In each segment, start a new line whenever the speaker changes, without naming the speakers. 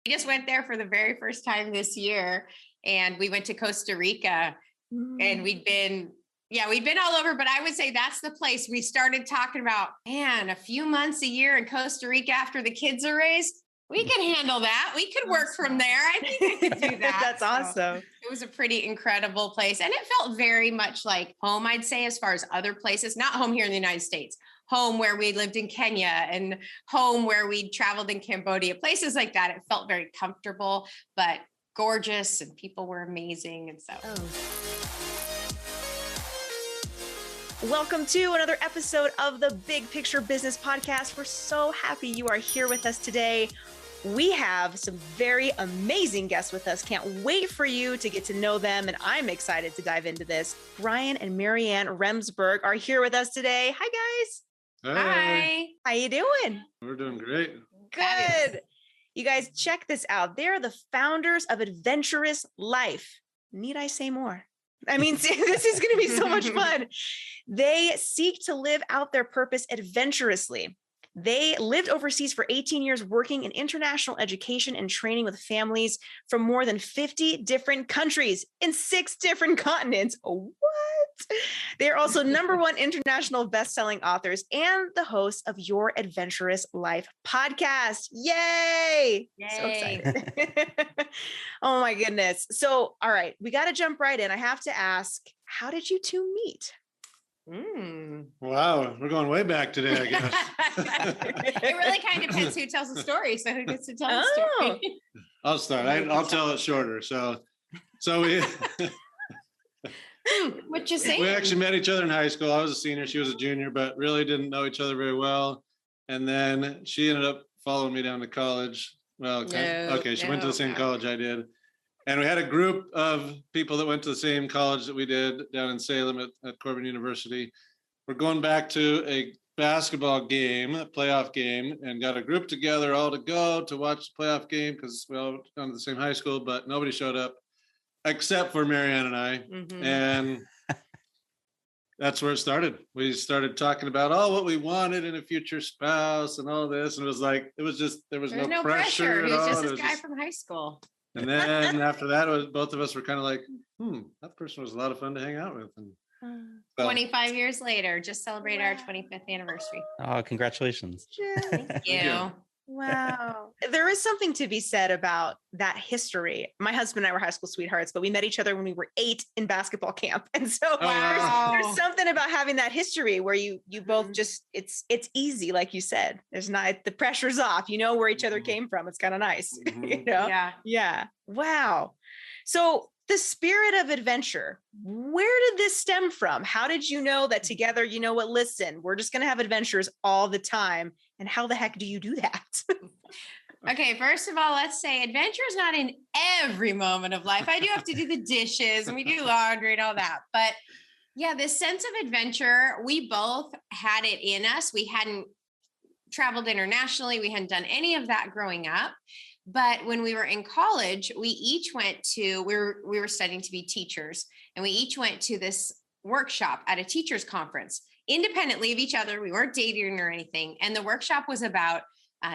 We just went there for the very first time this year, and we went to Costa Rica, and we'd been all over, but I would say that's the place we started talking about, man, a few months a year in Costa Rica after the kids are raised. We can handle that. We could work from there. I think I could do that.
That's awesome.
It was a pretty incredible place. And it felt very much like home, I'd say, as far as other places, not home here in the United States, home where we lived in Kenya and home where we traveled in Cambodia, places like that. It felt very comfortable, but gorgeous, and people were amazing. And so.
Welcome to another episode of the Big Picture Business Podcast. We're so happy you are here with us today. We have some very amazing guests with us. Can't wait for you to get to know them. And I'm excited to dive into this. Brian and Maryann Remsburg are here with us today. Hi, guys.
Hi.
How you doing?
We're doing great.
Good. You guys, check this out. They're the founders of Adventurous Life. Need I say more? I mean, this is going to be so much fun. They seek to live out their purpose adventurously. They lived overseas for 18 years, working in international education and training with families from more than 50 different countries in 6 different continents. What? They are also #1 international best-selling authors and the hosts of Your Adventurous Life podcast. Yay!
Yay.
So excited. Oh my goodness. So, all right, we got to jump right in. I have to ask, how did you two meet?
Wow, we're going way back today, I guess.
It really kind of depends who tells the story. So who gets to tell the story?
I'll start. I'll tell it shorter. So we
What you saying?
we actually met each other in high school. I was a senior, she was a junior, but really didn't know each other very well. And then she ended up following me down to college. Well, she went to the same college I did. And we had a group of people that went to the same college that we did down in Salem at Corbin University. We're going back to a basketball game, a playoff game, and got a group together all to go to watch the playoff game because we all went to the same high school, but nobody showed up except for Maryann and I.
Mm-hmm.
And that's where it started. We started talking about what we wanted in a future spouse and all this. And it was like, there was no pressure at
He was
all.
just this guy from high school.
And then after that, both of us were kind of like, that person was a lot of fun to hang out with. And so,
25 years later, just celebrated our 25th anniversary.
Oh, congratulations.
Thank you.
Wow. There is something to be said about that history. My husband and I were high school sweethearts, but we met each other when we were 8 in basketball camp. And so there's something about having that history where you both just, it's easy. Like you said, there's not, the pressure's off, you know where each other came from. It's kind of nice, you know? Yeah. Wow. So the spirit of adventure, where did this stem from? How did you know that together, you know what, listen, we're just going to have adventures all the time. And how the heck do you do that?
Okay, first of all, let's say adventure is not in every moment of life. I do have to do the dishes and we do laundry and all that. But yeah, this sense of adventure, we both had it in us. We hadn't traveled internationally. We hadn't done any of that growing up. But when we were in college, we were studying to be teachers, and we each went to this workshop at a teachers conference independently of each other. We weren't dating or anything. And the workshop was about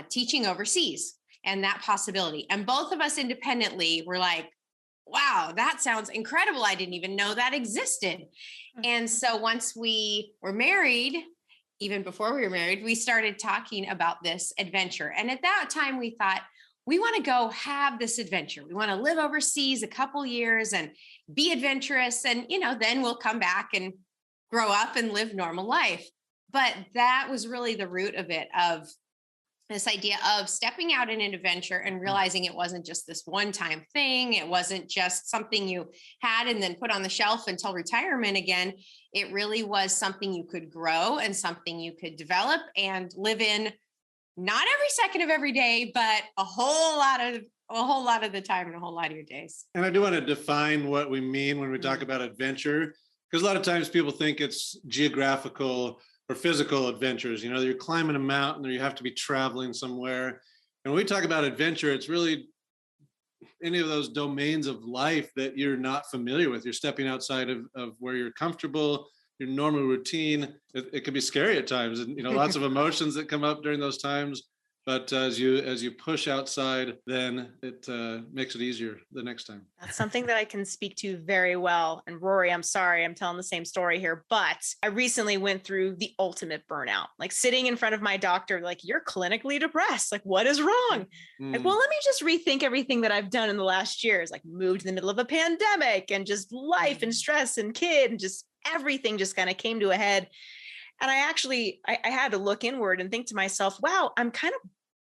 teaching overseas and that possibility. And both of us independently were like, wow, that sounds incredible. I didn't even know that existed. And so once we were married, even before we were married, we started talking about this adventure. And at that time we thought, we want to go have this adventure. We want to live overseas a couple years and be adventurous. And, then we'll come back and grow up and live normal life. But that was really the root of it, of this idea of stepping out in an adventure and realizing it wasn't just this one-time thing. It wasn't just something you had and then put on the shelf until retirement again. It really was something you could grow and something you could develop and live in, not every second of every day, but a whole lot of the time and a whole lot of your days.
And I do want to define what we mean when we talk about adventure, because a lot of times people think it's geographical or physical adventures. You're climbing a mountain or you have to be traveling somewhere. And when we talk about adventure, it's really any of those domains of life that you're not familiar with. You're stepping outside of where you're comfortable, your normal routine. It can be scary at times, and lots of emotions that come up during those times. But as you push outside, then it makes it easier the next time.
That's something that I can speak to very well. And Rory, I'm sorry, I'm telling the same story here, but I recently went through the ultimate burnout, like sitting in front of my doctor, like, you're clinically depressed. Like, what is wrong? Like, well, let me just rethink everything that I've done in the last years, like moved in the middle of a pandemic and just life and stress and kid and just everything just kind of came to a head. And I had to look inward and think to myself, wow, I'm kind of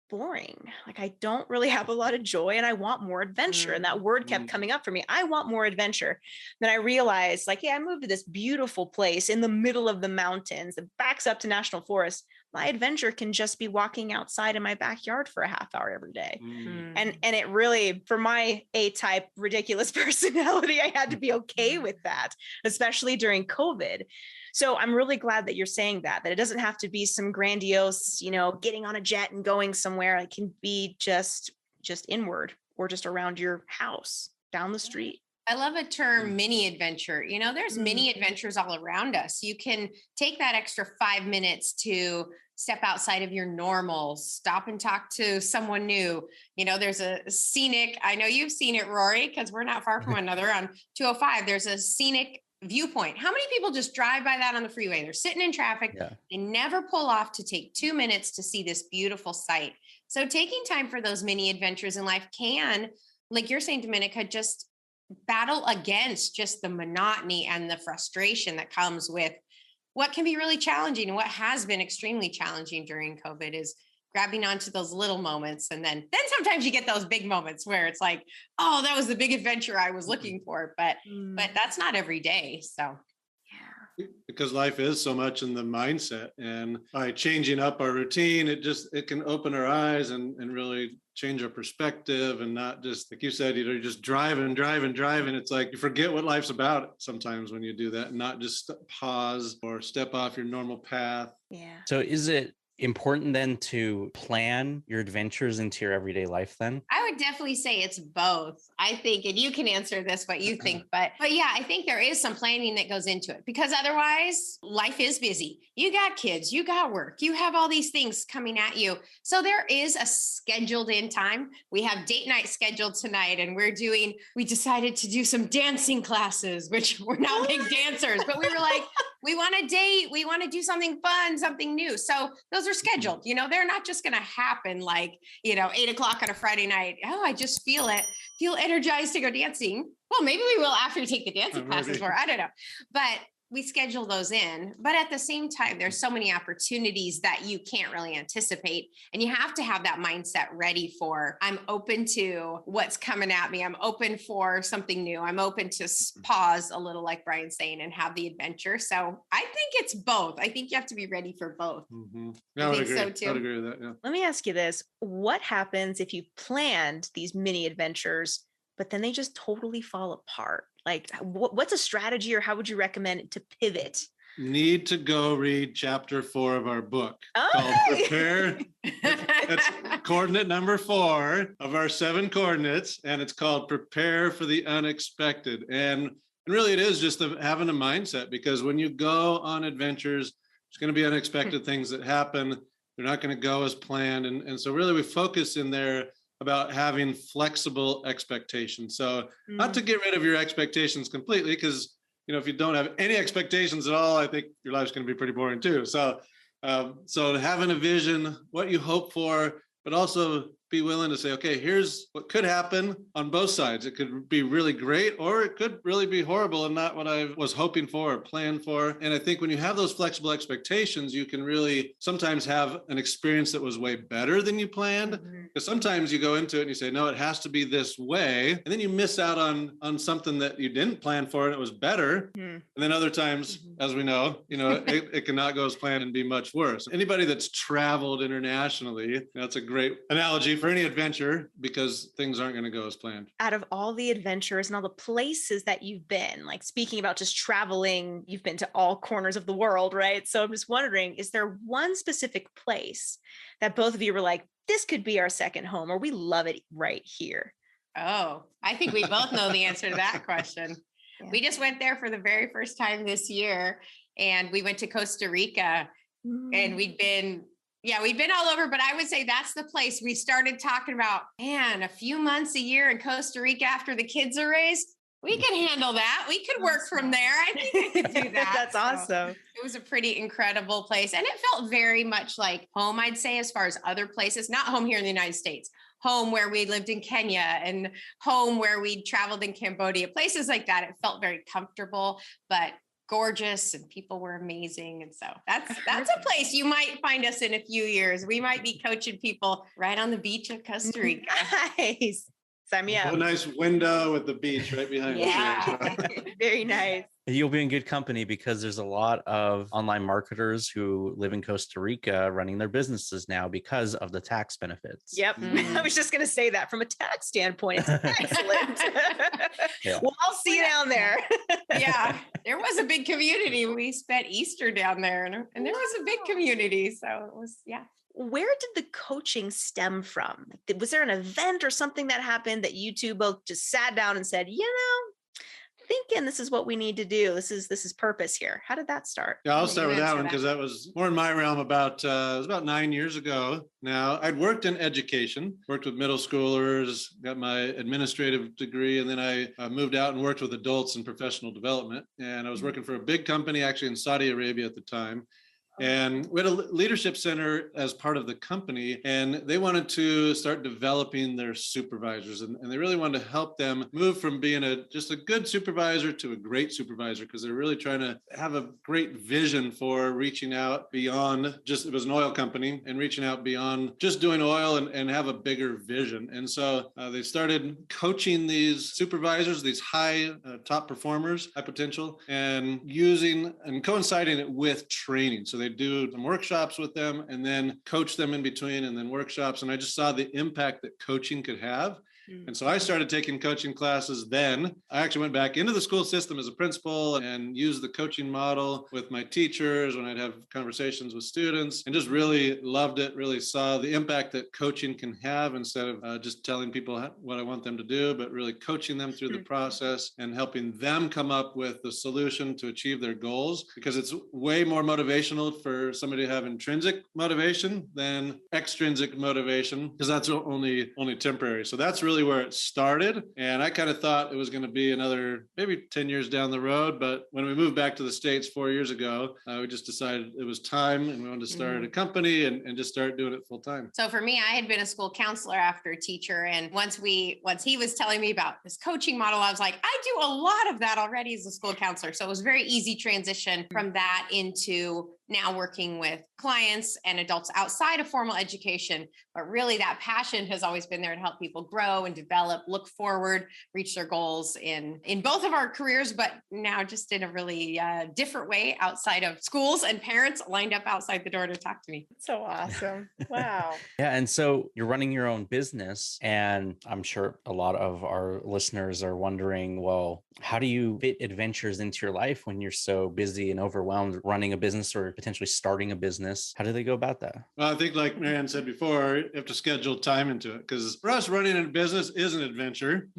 boring. Like, I don't really have a lot of joy and I want more adventure. And that word kept coming up for me. I want more adventure. Then I realized, like, yeah, I moved to this beautiful place in the middle of the mountains that backs up to national forest. My adventure can just be walking outside in my backyard for a half hour every day. And it really, for my A-type ridiculous personality, I had to be okay with that, especially during COVID. So I'm really glad that you're saying that it doesn't have to be some grandiose, getting on a jet and going somewhere. It can be just inward or just around your house, down the street.
I love a term, mini adventure. There's mini adventures all around us. You can take that extra 5 minutes to step outside of your normal, stop and talk to someone new. There's a scenic, I know you've seen it, Rory, because we're not far from one another on 205. There's a scenic viewpoint. How many people just drive by that on the freeway? They're sitting in traffic. Yeah. They never pull off to take 2 minutes to see this beautiful sight. So taking time for those mini adventures in life can, like you're saying, Dominica, just battle against just the monotony and the frustration that comes with what can be really challenging. And what has been extremely challenging during COVID is grabbing onto those little moments. And then sometimes you get those big moments where it's like, oh, that was the big adventure I was looking for. But that's not every day. So
because life is so much in the mindset, and by changing up our routine, it can open our eyes and really change our perspective, and not just, like you said, you're just driving. It's like you forget what life's about sometimes when you do that, and not just pause or step off your normal path.
Yeah.
So is it important then to plan your adventures into your everyday life then?
I would definitely say it's both. I think, and you can answer this what you think, but yeah, I think there is some planning that goes into it, because otherwise life is busy. You got kids, you got work, you have all these things coming at you. So there is a scheduled in time. We have date night scheduled tonight, and we decided to do some dancing classes, which we're not big dancers, but we were like, we want to date, we want to do something fun, something new. So those are scheduled, they're not just going to happen like, 8:00 on a Friday night. Oh, I just feel energized to go dancing. Well, maybe we will after we take the dancing classes more. I don't know. But we schedule those in. But at the same time, there's so many opportunities that you can't really anticipate. And you have to have that mindset ready for, I'm open to what's coming at me. I'm open for something new. I'm open to pause a little, like Brian's saying, and have the adventure. So I think it's both. I think you have to be ready for both.
Yeah, I
think
agree.
so too.
I would agree with that. Yeah.
Let me ask you this. What happens if you planned these mini adventures, but then they just totally fall apart? Like, what's a strategy, or how would you recommend to pivot?
Need to go read chapter 4 of our book called Prepare. It's coordinate number 4 of our 7 coordinates, and it's called Prepare for the Unexpected. And really, it is just having a mindset, because when you go on adventures, there's going to be unexpected things that happen. They're not going to go as planned. And so really we focus in there about having flexible expectations. So not to get rid of your expectations completely, because if you don't have any expectations at all, I think your life's going to be pretty boring too. So having a vision, what you hope for, but also be willing to say, okay, here's what could happen on both sides. It could be really great, or it could really be horrible and not what I was hoping for or planned for. And I think when you have those flexible expectations, you can really sometimes have an experience that was way better than you planned. Because sometimes you go into it and you say, no, it has to be this way. And then you miss out on something that you didn't plan for and it was better. And then other times, as we know, it cannot go as planned and be much worse. Anybody that's traveled internationally, that's a great analogy for any adventure, because things aren't going to go as planned.
Out of all the adventures and all the places that you've been, like speaking about just traveling, you've been to all corners of the world, right? So I'm just wondering, is there one specific place that both of you were like, this could be our second home, or we love it right here?
Oh, I think we both know the answer to that question. Yeah. We just went there for the very first time this year, and we went to Costa Rica, and we'd been Yeah, we've been all over, but I would say that's the place we started talking about, man, a few months a year in Costa Rica after the kids are raised. We can handle that. We could work from there. I think I could do that.
That's awesome.
It was a pretty incredible place. And it felt very much like home, I'd say, as far as other places, not home here in the United States, home where we lived in Kenya and home where we traveled in Cambodia, places like that. It felt very comfortable, but gorgeous, and people were amazing. And so that's a place you might find us in a few years. We might be coaching people right on the beach of Costa Rica.
Nice. Sign me up.
A nice window with the beach right behind us.
Very nice.
You'll be in good company because there's a lot of online marketers who live in Costa Rica running their businesses now because of the tax benefits.
Yep. I was just going to say that from a tax standpoint. It's excellent.
Yeah.
Well, I'll see you down there.
Yeah, there was a big community. We spent Easter down there, and there was a big community. So it was, yeah.
Where did the coaching stem from? Was there an event or something that happened that you two both just sat down and said, thinking this is what we need to do. This is purpose here. How did that start?
Yeah, I'll start with that one because that was more in my realm it was about 9 years ago now. I'd worked in education, worked with middle schoolers, got my administrative degree, and then I moved out and worked with adults in professional development. And I was working for a big company actually in Saudi Arabia at the time. And we had a leadership center as part of the company, and they wanted to start developing their supervisors. And they really wanted to help them move from being just a good supervisor to a great supervisor, because they're really trying to have a great vision for reaching out beyond it was an oil company, and reaching out beyond just doing oil and have a bigger vision. And so they started coaching these supervisors, these high top performers, high potential, and using and coinciding it with training. So they do some workshops with them and then coach them in between, and then workshops. And I just saw the impact that coaching could have. And so I started taking coaching classes then. I actually went back into the school system as a principal and used the coaching model with my teachers when I'd have conversations with students, and just really loved it, really saw the impact that coaching can have instead of just telling people what I want them to do, but really coaching them through the process and helping them come up with the solution to achieve their goals, because it's way more motivational for somebody to have intrinsic motivation than extrinsic motivation, because that's only temporary. So that's really where it started. And I kind of thought it was going to be another maybe 10 years down the road. But when we moved back to the States 4 years ago, we just decided it was time, and we wanted to start a company and just start doing it full time.
So for me, I had been a school counselor after a teacher. And once he was telling me about this coaching model, I was like, I do a lot of that already as a school counselor. So it was a very easy transition from that into now working with clients and adults outside of formal education. But really that passion has always been there to help people grow and develop, look forward, reach their goals in both of our careers, but now just in a really different way outside of schools, and parents lined up outside the door to talk to me.
So awesome. Wow.
Yeah. And so you're running your own business, and I'm sure a lot of our listeners are wondering, well, how do you fit adventures into your life when you're so busy and overwhelmed running a business or potentially starting a business? How do they go about that?
Well, I think like Maryann said before, you have to schedule time into it, because for us, running a business is an adventure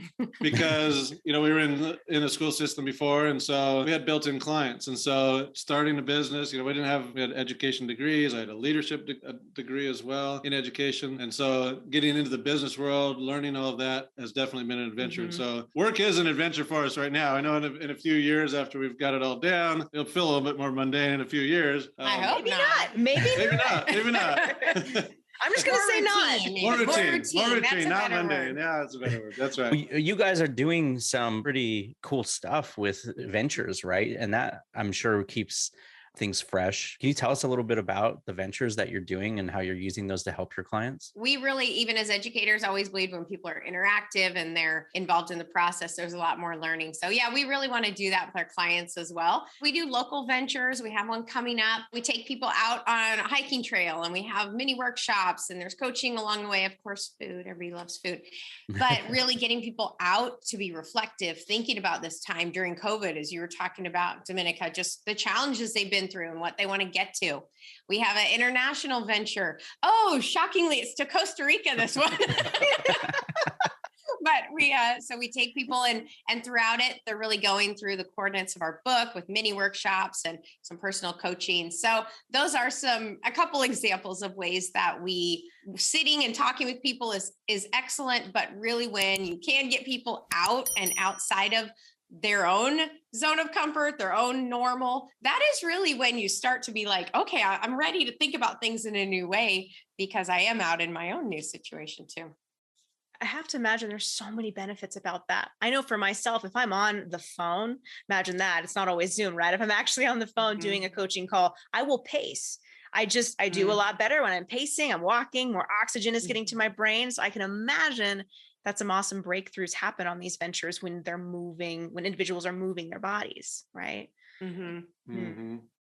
because, we were in a school system before. And so we had built-in clients. And so starting a business, we had education degrees. I had a leadership degree as well in education. And so getting into the business world, learning all of that has definitely been an adventure. And so work is an adventure for us right now. I know in a few years after we've got it all down, it'll feel a little bit more mundane in a few years.
I hope
maybe not. Maybe
not.
I'm just going to say not.
More routine, not mundane. Yeah, that's a better word. That's right.
Well, you guys are doing some pretty cool stuff with ventures, right? And that I'm sure keeps things fresh. Can you tell us a little bit about the ventures that you're doing and how you're using those to help your clients?
We really, even as educators, always believe when people are interactive and they're involved in the process, there's a lot more learning. So yeah, we really want to do that with our clients as well. We do local ventures. We have one coming up. We take people out on a hiking trail, and we have mini workshops, and there's coaching along the way. Of course, food, everybody loves food, but really getting people out to be reflective, thinking about this time during COVID, as you were talking about, Dominica, just the challenges they've been through and what they want to get to. We have an international venture. Oh, shockingly, it's to Costa Rica, this one. But So we take people in, and throughout it, they're really going through the coordinates of our book with mini workshops and some personal coaching. So those are a couple examples of ways that sitting and talking with people is excellent, but really when you can get people out and outside of their own zone of comfort, their own normal, that is really when you start to be like, okay, I'm ready to think about things in a new way because I am out in my own new situation too.
I have to imagine there's so many benefits about that. I know for myself, if I'm on the phone, imagine that, it's not always Zoom, right? If I'm actually on the phone doing a coaching call, I will pace. I do a lot better when I'm pacing, I'm walking, more oxygen is getting to my brain. So I can imagine that some awesome breakthroughs happen on these ventures when when individuals are moving their bodies, right?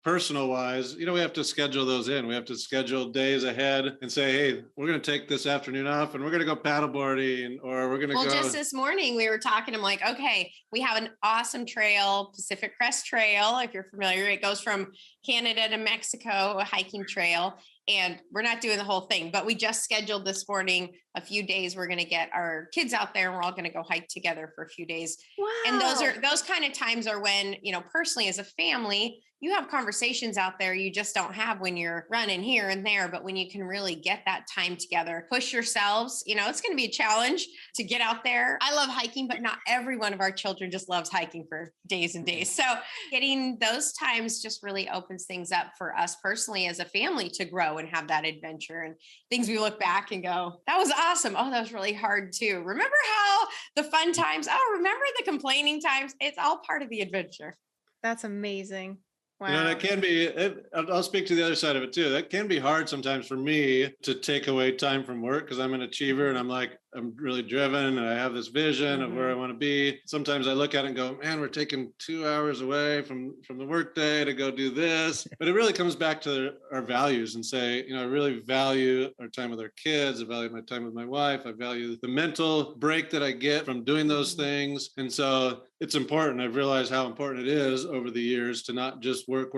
Personal wise, we have to schedule those in. We have to schedule days ahead and say, hey, we're going to take this afternoon off and we're going to go paddleboarding, or we're going to go.
Well, just this morning we were talking, I'm like, okay, we have an awesome trail, Pacific Crest Trail. If you're familiar, it goes from Canada to Mexico, a hiking trail. And we're not doing the whole thing, but we just scheduled this morning a few days. We're going to get our kids out there and we're all going to go hike together for a few days.
Wow.
And those kind of times are when, personally as a family, you have conversations out there you just don't have when you're running here and there. But when you can really get that time together, push yourselves, it's going to be a challenge to get out there. I love hiking, but not every one of our children just loves hiking for days and days. So getting those times just really opens things up for us personally as a family to grow and have that adventure and things we look back and go, that was awesome. Oh, that was really hard too. Remember how the fun times? Oh, remember the complaining times? It's all part of the adventure.
That's amazing. Wow.
That can be, I'll speak to the other side of it too. That can be hard sometimes for me to take away time from work because I'm an achiever and I'm really driven and I have this vision of where I want to be. Sometimes I look at it and go, man, we're taking 2 hours away from the workday to go do this. But it really comes back to our values and say, I really value our time with our kids. I value my time with my wife. I value the mental break that I get from doing those things. And so it's important. I've realized how important it is over the years to not just work,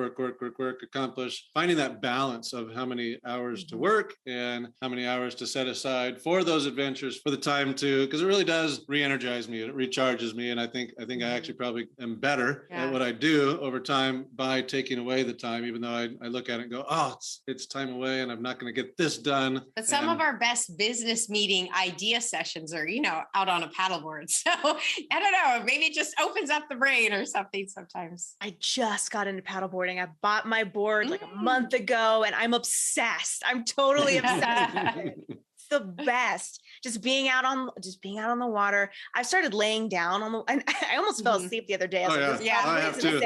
accomplish, finding that balance of how many hours to work and how many hours to set aside for those adventures, for the time because it really does re-energize me. It recharges me. And I think I actually probably am better at what I do over time by taking away the time, even though I look at it and go, oh, it's time away and I'm not going to get this done.
But some of our best business meeting idea sessions are, out on a paddleboard. So I don't know, maybe it just opens up the brain or something sometimes.
I just got into paddleboarding. I bought my board like a month ago and I'm obsessed. I'm totally obsessed. It's the best. Just being out on the water. I started laying down and I almost fell asleep the other day. I was
I have too.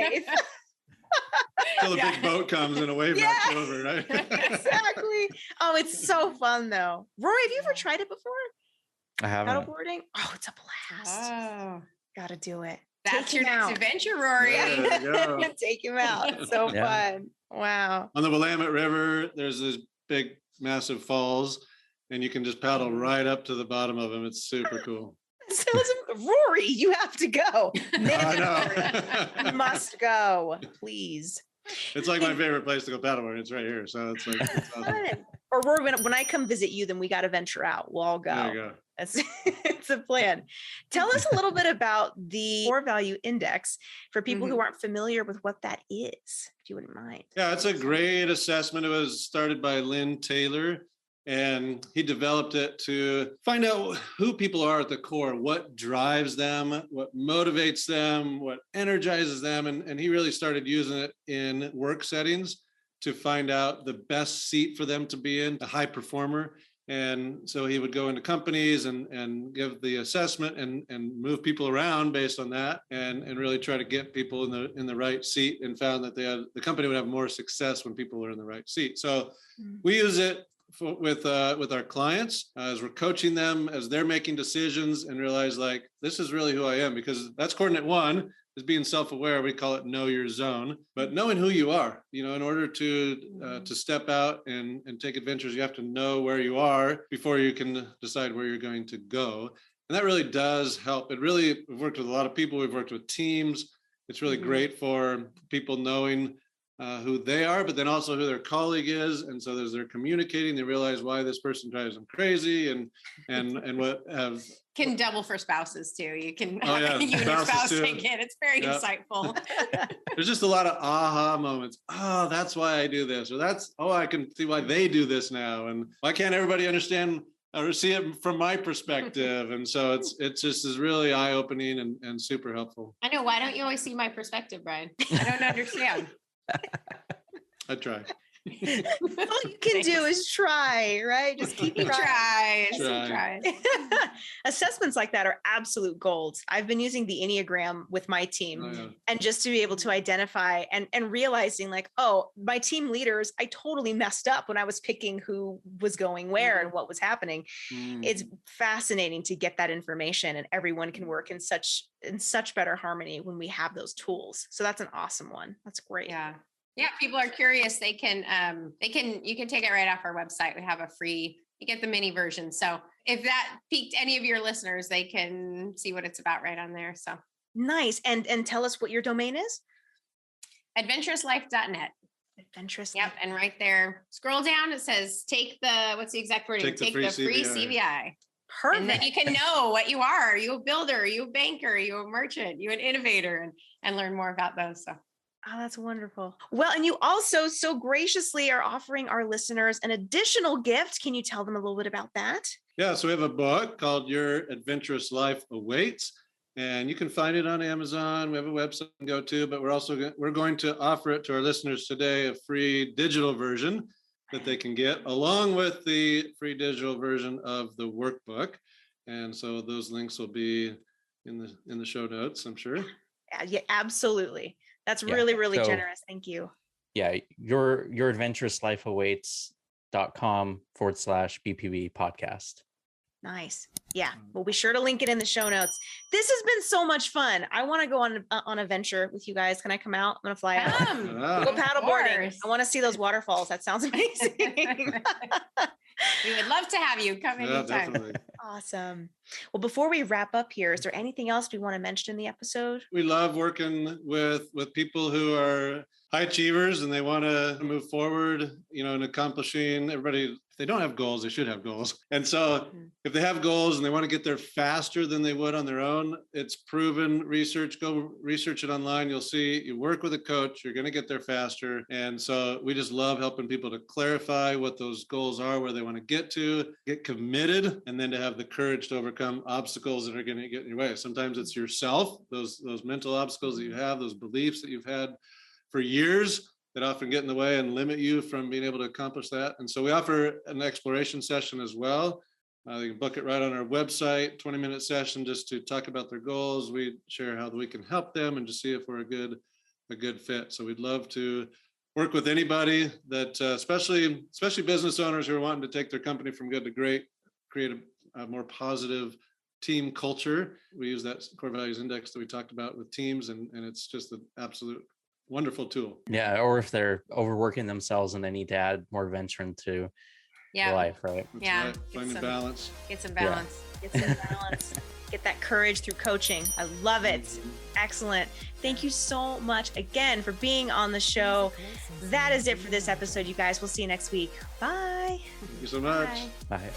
Till the big boat comes and a wave knocks you over, right?
Exactly. Oh, it's so fun though. Rory, have you ever tried it before?
I haven't.
Paddleboarding? Oh, it's a blast. Oh. Gotta do it.
That's your next adventure, Rory.
Take him out. It's so fun. Wow.
On the Willamette River, there's this big, massive falls, and you can just paddle right up to the bottom of them. It's super cool.
So Rory, you have to go.
I know.
You must go, please.
It's like my favorite place to go paddleboarding. It's right here. So it's awesome.
Or Rory, when I come visit you, then we got to venture out. We'll all go.
There you go.
It's a plan. Tell us a little bit about the core value index for people who aren't familiar with what that is, if you wouldn't mind.
Yeah, it's a great assessment. It was started by Lynn Taylor, and he developed it to find out who people are at the core, what drives them, what motivates them, what energizes them. And he really started using it in work settings to find out the best seat for them to be in, a high performer. And so he would go into companies and give the assessment and move people around based on that and really try to get people in the right seat, and found that the company would have more success when people are in the right seat. So we use it with our clients as we're coaching them, as they're making decisions, and realize like, this is really who I am, because that's coordinate one is being self-aware. We call it know your zone, but knowing who you are, in order to step out and take adventures, you have to know where you are before you can decide where you're going to go. And that really does help. We've worked with a lot of people. We've worked with teams. It's really great for people knowing who they are, but then also who their colleague is. And so as they're communicating, they realize why this person drives them crazy and what have
can double for spouses too. You can
you and your
spouse take it. It's very insightful.
There's just a lot of aha moments. Oh, that's why I do this, or I can see why they do this now, and why can't everybody understand or see it from my perspective? And so it's just is really eye-opening and super helpful.
I know. Why don't you always see my perspective, Brian? I don't understand.
I try.
All you can do is try, right? Just keep trying.
Try.
Assessments like that are absolute gold. I've been using the Enneagram with my team, and just to be able to identify and realizing like, oh, my team leaders, I totally messed up when I was picking who was going where and what was happening. It's fascinating to get that information, and everyone can work in such better harmony when we have those tools. So that's an awesome one. That's great.
Yeah, people are curious. You can take it right off our website. We have you get the mini version. So if that piqued any of your listeners, they can see what it's about right on there. So
nice. And tell us what your domain is.
adventurouslife.net.
Adventurous.
Yep. And right there, scroll down. It says, what's the exact wording? Take the free CVI.
Perfect.
And then you can know what you are. Are you a builder? Are you a banker? Are you a merchant? Are you an innovator? And learn more about those. So.
Oh, that's wonderful. Well, and you also so graciously are offering our listeners an additional gift. Can you tell them a little bit about that?
Yeah, so we have a book called Your Adventurous Life Awaits, and you can find it on Amazon. We have a website you can go to, but we're going to offer it to our listeners today, a free digital version that they can get along with the free digital version of the workbook. And so those links will be in the show notes, I'm sure.
Yeah, absolutely. That's really, really generous. Thank you.
Yeah. Your adventurous life awaits.com/BPB podcast.
Nice. Yeah. We'll be sure to link it in the show notes. This has been so much fun. I want to go on a venture with you guys. Can I come out? I'm going to fly out. Go paddleboarding. I want to see those waterfalls. That sounds amazing.
We would love to have you come anytime.
Definitely.
Awesome. Well, before we wrap up here, is there anything else we want to mention in the episode?
We love working with people who are high achievers and they want to move forward, and accomplishing. Everybody, if they don't have goals, they should have goals. And so if they have goals and they want to get there faster than they would on their own, it's proven research. Go research it online. You'll see you work with a coach, you're going to get there faster. And so we just love helping people to clarify what those goals are, where they want to get to, get committed, and then to have the courage to overcome obstacles that are going to get in your way. Sometimes it's yourself, those mental obstacles that you have, those beliefs that you've had for years that often get in the way and limit you from being able to accomplish that. And so we offer an exploration session as well. You can book it right on our website, 20-minute session just to talk about their goals. We share how we can help them and just see if we're a good fit. So we'd love to work with anybody that, especially business owners who are wanting to take their company from good to great, create a more positive team culture. We use that core values index that we talked about with teams, and it's just an absolute wonderful tool.
Yeah. Or if they're overworking themselves and they need to add more venture into life, right?
That's right. Finding balance.
Get some balance.
Get some balance. Get that courage through coaching. I love it. Excellent. Thank you so much again for being on the show. That is it for this episode, you guys. We'll see you next week. Bye.
Thank you so much.
Bye.